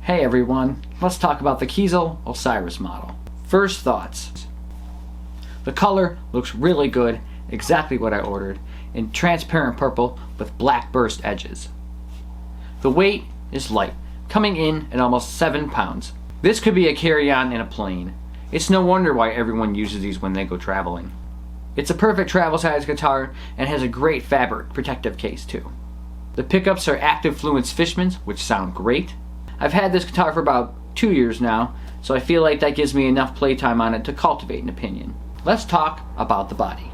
Hey everyone, let's talk about the Kiesel Osiris model. First thoughts. The color looks really good, exactly what I ordered, in transparent purple with black burst edges. The weight is light, coming in at almost 7 pounds. This could be a carry-on in a plane. It's no wonder why everyone uses these when they go traveling. It's a perfect travel size guitar and has a great fabric protective case too. The pickups are active fluence Fishmans, which sound great. I've had this guitar for about 2 years now, so I feel like that gives me enough playtime on it to cultivate an opinion. Let's talk about the body.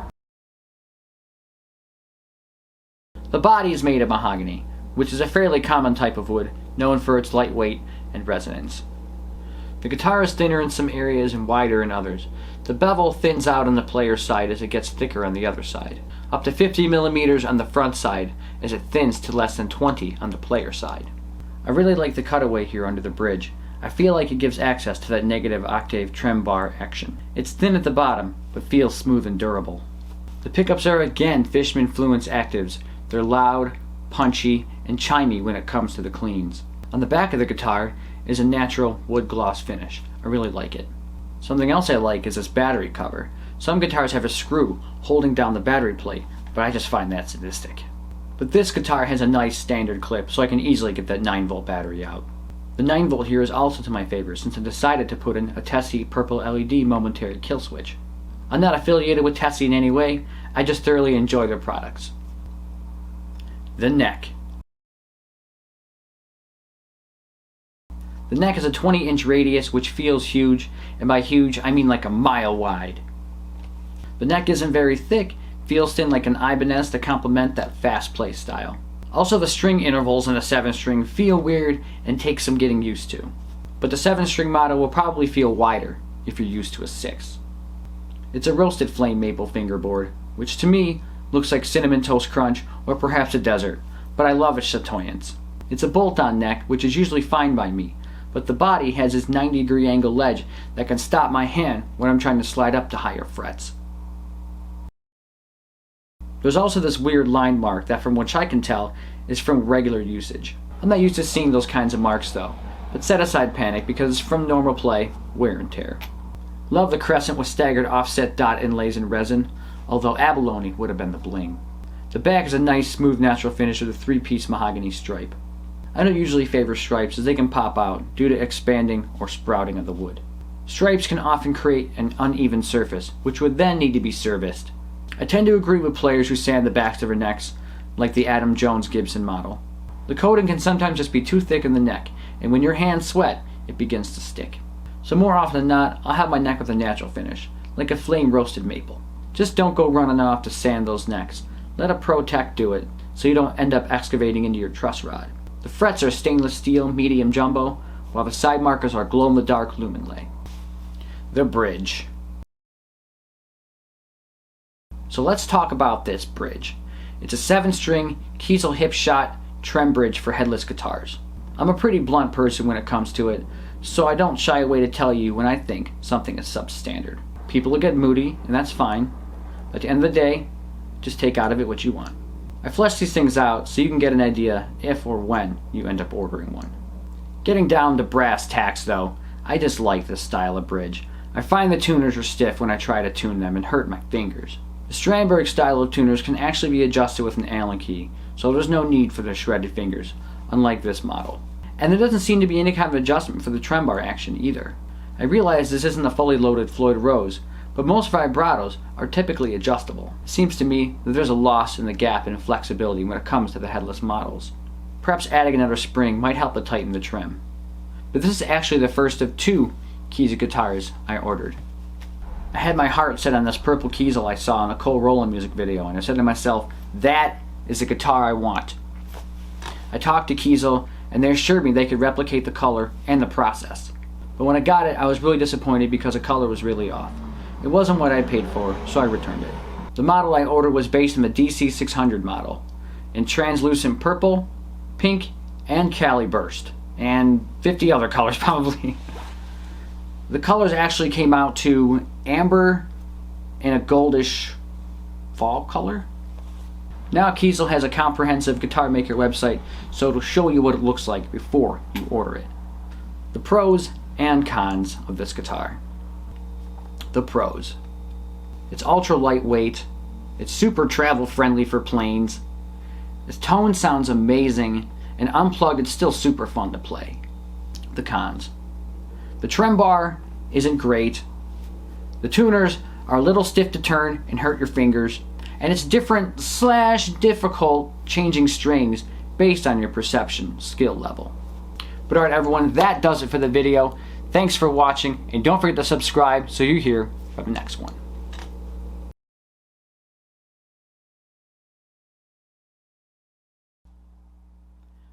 The body is made of mahogany, which is a fairly common type of wood, known for its lightweight and resonance. The guitar is thinner in some areas and wider in others. The bevel thins out on the player's side as it gets thicker on the other side, up to 50 millimeters on the front side as it thins to less than 20 on the player's side. I really like the cutaway here under the bridge. I feel like it gives access to that negative octave trem bar action. It's thin at the bottom, but feels smooth and durable. The pickups are again Fishman Fluence Actives. They're loud, punchy, and chimey when it comes to the cleans. On the back of the guitar is a natural wood gloss finish. I really like it. Something else I like is this battery cover. Some guitars have a screw holding down the battery plate, but I just find that sadistic. But this guitar has a nice standard clip, so I can easily get that 9-volt battery out. The 9-volt here is also to my favor since I decided to put in a Tessie purple LED momentary kill switch. I'm not affiliated with Tessie in any way, I just thoroughly enjoy their products. The neck. The neck is a 20-inch radius, which feels huge, and by huge I mean like a mile wide. The neck isn't very thick, feels thin like an Ibanez to complement that fast play style. Also, the string intervals in a 7-string feel weird and take some getting used to. But the 7-string model will probably feel wider if you're used to a 6. It's a roasted flame maple fingerboard, which to me looks like Cinnamon Toast Crunch or perhaps a desert, but I love its chatoyance. It's a bolt-on neck, which is usually fine by me, but the body has this 90-degree angle ledge that can stop my hand when I'm trying to slide up to higher frets. There's also this weird line mark that, from which I can tell, is from regular usage. I'm not used to seeing those kinds of marks though, but set aside panic because it's from normal play, wear and tear. Love the crescent with staggered offset dot inlays in resin, although abalone would have been the bling. The back is a nice smooth natural finish with a 3-piece mahogany stripe. I don't usually favor stripes as they can pop out due to expanding or sprouting of the wood. Stripes can often create an uneven surface, which would then need to be serviced. I tend to agree with players who sand the backs of their necks, like the Adam Jones Gibson model. The coating can sometimes just be too thick in the neck, and when your hands sweat, it begins to stick. So more often than not, I'll have my neck with a natural finish, like a flame roasted maple. Just don't go running off to sand those necks. Let a pro tech do it, so you don't end up excavating into your truss rod. The frets are stainless steel medium jumbo, while the side markers are glow-in-the-dark lumen lay. The bridge. So let's talk about this bridge. It's a 7-string Kiesel hip shot trem bridge for headless guitars. I'm a pretty blunt person when it comes to it, so I don't shy away to tell you when I think something is substandard. People will get moody, and that's fine. At the end of the day, just take out of it what you want. I flesh these things out so you can get an idea if or when you end up ordering one. Getting down to brass tacks though, I just like this style of bridge. I find the tuners are stiff when I try to tune them and hurt my fingers. The Strandberg style of tuners can actually be adjusted with an Allen key, so there's no need for the shredded fingers, unlike this model. And there doesn't seem to be any kind of adjustment for the trem bar action either. I realize this isn't a fully loaded Floyd Rose, but most vibratos are typically adjustable. It seems to me that there's a loss in the gap in flexibility when it comes to the headless models. Perhaps adding another spring might help to tighten the trim. But this is actually the first of 2 Kiesel guitars I ordered. I had my heart set on this purple Kiesel I saw in a Cole Rowland music video, and I said to myself, that is the guitar I want. I talked to Kiesel, and they assured me they could replicate the color and the process. But when I got it, I was really disappointed because the color was really off. It wasn't what I paid for, so I returned it. The model I ordered was based on the DC600 model, in translucent purple, pink, and Cali Burst, and 50 other colors probably. The colors actually came out to amber and a goldish fall color. Now Kiesel has a comprehensive guitar maker website, so it'll show you what it looks like before you order it. The pros and cons of this guitar. The pros. It's ultra lightweight. It's super travel friendly for planes. Its tone sounds amazing, and unplugged it's still super fun to play. The cons. The trem bar isn't great. The tuners are a little stiff to turn and hurt your fingers, and it's difficult changing strings based on your perception skill level. But alright everyone, that does it for the video. Thanks for watching, and don't forget to subscribe so you hear about the next one.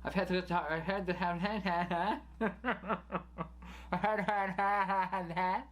I had to have that.